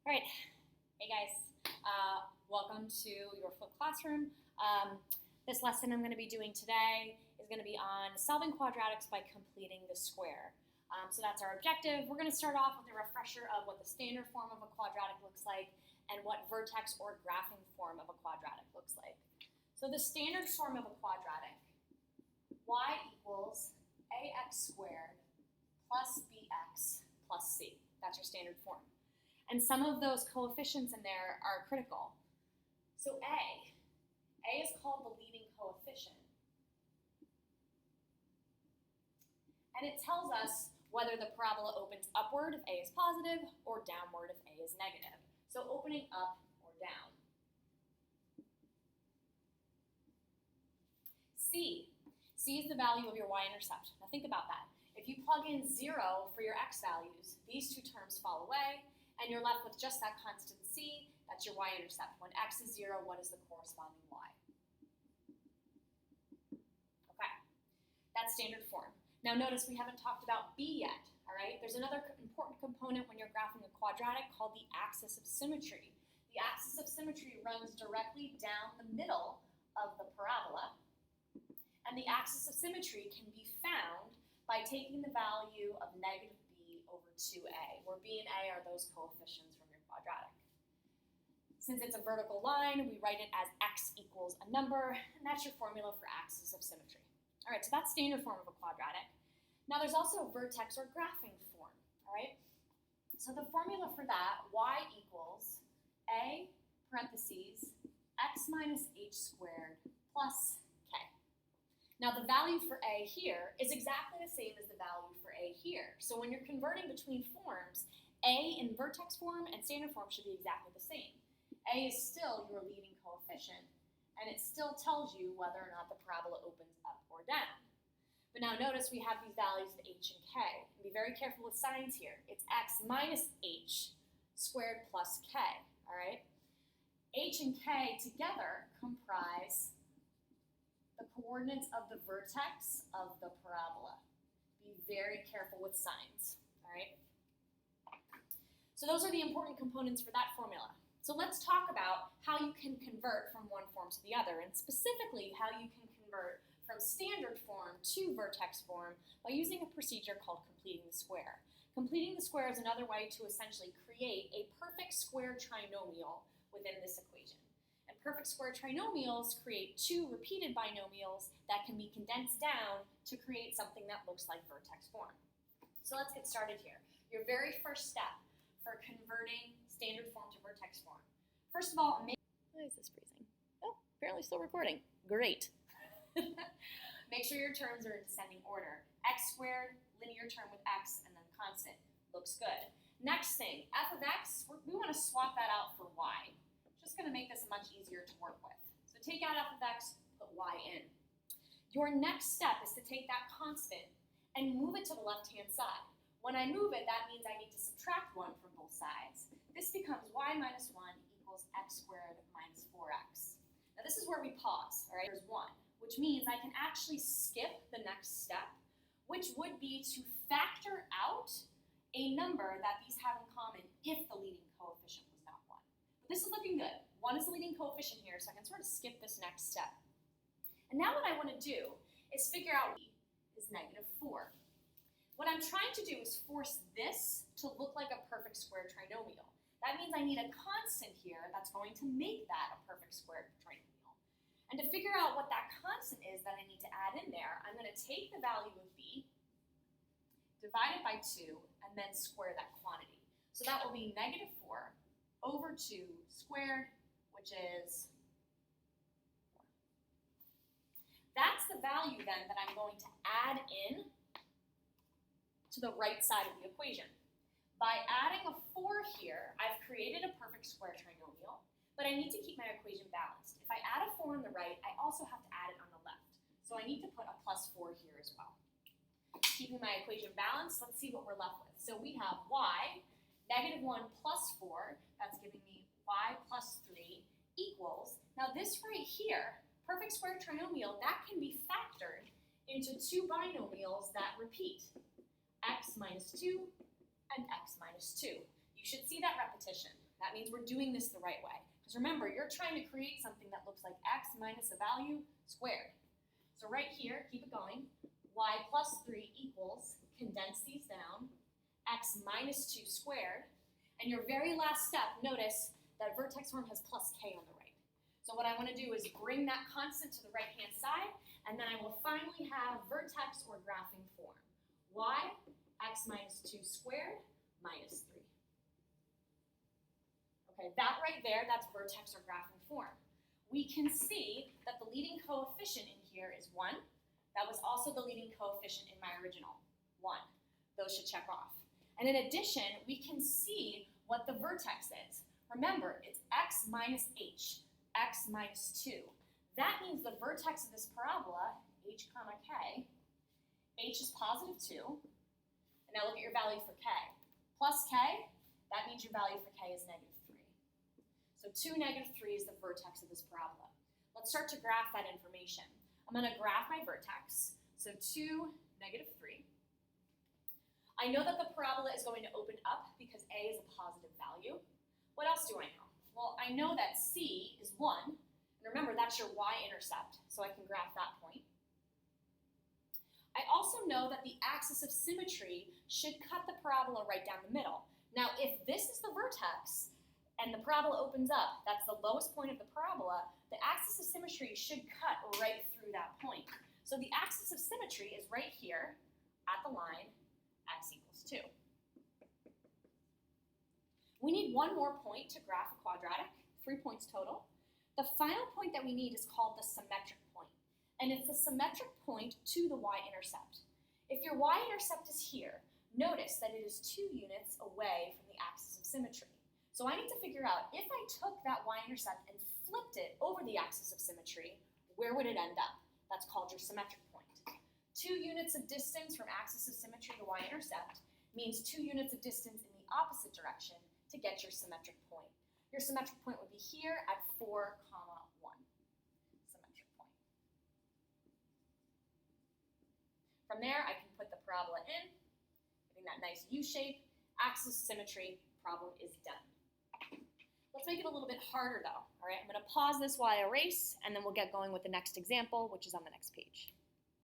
All right, hey guys, welcome to your flipped classroom. This lesson I'm going to be doing today is going to be on solving quadratics by completing the square. So that's our objective. We're going to start off with a refresher of what the standard form of a quadratic looks like and what vertex or graphing form of a quadratic looks like. So the standard form of a quadratic, y equals ax squared plus bx plus c. That's your standard form. And some of those coefficients in there are critical. So A is called the leading coefficient. And it tells us whether the parabola opens upward if A is positive or downward if A is negative. So opening up or down. C is the value of your y-intercept. Now think about that. If you plug in 0 for your x values, these two terms fall away, and you're left with just that constant c. That's your y-intercept. When x is 0, what is the corresponding y? Okay, that's standard form. Now notice we haven't talked about b yet, all right? There's another important component when you're graphing a quadratic called the axis of symmetry. The axis of symmetry runs directly down the middle of the parabola, and the axis of symmetry can be found by taking the value of negative b over 2a, where b and a are those coefficients from your quadratic. Since it's a vertical line, we write it as x equals a number, and that's your formula for axis of symmetry. All right, so that's standard form of a quadratic. Now there's also a vertex or graphing form, all right? So the formula for that, y equals a parentheses x minus h squared plus k. Now the value for a here is exactly the same as the value for a here. So when you're converting between forms, a in vertex form and standard form should be exactly the same. A is still your leading coefficient, and it still tells you whether or not the parabola opens up or down. But now notice we have these values of h and k. And be very careful with signs here. It's x minus h squared plus k, all right? H and k together comprise the coordinates of the vertex of the parabola. Be very careful with signs, all right? So those are the important components for that formula. So let's talk about how you can convert from one form to the other, and specifically how you can convert from standard form to vertex form by using a procedure called completing the square. Completing the square is another way to essentially create a perfect square trinomial within this equation. And perfect square trinomials create two repeated binomials that can be condensed down to create something that looks like vertex form. So let's get started here. Your very first step for converting standard form to vertex form. First of all, why is this freezing? Oh, apparently still recording. Great. Make sure your terms are in descending order. X squared, linear term with x, and then constant. Looks good. Next thing, f of x, we want to swap that out for y. Just going to make this much easier to work with. So take out f of x, put y in. Your next step is to take that constant and move it to the left-hand side. When I move it, that means I need to subtract 1 from both sides. This becomes y minus 1 equals x squared minus 4x. Now this is where we pause, all right? There's 1, which means I can actually skip the next step, which would be to factor out a number that these have in common if the leading coefficient was not 1. But this is looking good. 1 is the leading coefficient here, so I can sort of skip this next step. And now what I want to do is figure out what is negative 4. What I'm trying to do is force this to look like a perfect square trinomial. That means I need a constant here that's going to make that a perfect square trinomial. And to figure out what that constant is that I need to add in there, I'm going to take the value of b, divide it by 2, and then square that quantity. So that will be negative 4 over 2 squared, which is 4. That's the value then that I'm going to add in to the right side of the equation. By adding a 4 here, I've created a perfect square trinomial, but I need to keep my equation balanced. If I add a 4 on the right, I also have to add it on the left. So I need to put a plus 4 here as well. Keeping my equation balanced, let's see what we're left with. So we have y, negative 1 plus 4, that's giving me y plus 3 equals, now this right here, perfect square trinomial, that can be factored into two binomials that repeat. X minus 2 and x minus 2. You should see that repetition. That means we're doing this the right way. Because remember, you're trying to create something that looks like x minus a value squared. So right here, keep it going, y plus 3 equals, condense these down, x minus 2 squared. And your very last step, notice that vertex form has plus k on the right. So what I want to do is bring that constant to the right-hand side, and then I will finally have vertex or graphing form. Y, x minus 2 squared, minus 3. Okay, that right there, that's vertex or graphing form. We can see that the leading coefficient in here is 1. That was also the leading coefficient in my original, 1. Those should check off. And in addition, we can see what the vertex is. Remember, it's x minus h, x minus 2. That means the vertex of this parabola, h comma k, h is positive 2. And now look at your value for k. Plus k, that means your value for k is negative 3. So 2, negative 3 is the vertex of this parabola. Let's start to graph that information. I'm going to graph my vertex. So 2, negative 3. I know that the parabola is going to open up because a is a positive value. What else do I know? Well, I know that c is 1. And remember, that's your y-intercept, so I can graph that point. I also know that the axis of symmetry should cut the parabola right down the middle. Now, if this is the vertex and the parabola opens up, that's the lowest point of the parabola, the axis of symmetry should cut right through that point. So the axis of symmetry is right here at the line x equals 2. We need one more point to graph a quadratic, 3 points total. The final point that we need is called the symmetric point, and it's the symmetric point to the y-intercept. If your y-intercept is here, notice that it is 2 units away from the axis of symmetry. So I need to figure out, if I took that y-intercept and flipped it over the axis of symmetry, where would it end up? That's called your symmetric point. 2 units of distance from axis of symmetry to y-intercept means 2 units of distance in the opposite direction to get your symmetric point. Your symmetric point would be here at 4, 1. Symmetric point. From there, I can put the parabola in, getting that nice U shape. Axis symmetry, problem is done. Let's make it a little bit harder though. All right, I'm going to pause this while I erase, and then we'll get going with the next example, which is on the next page.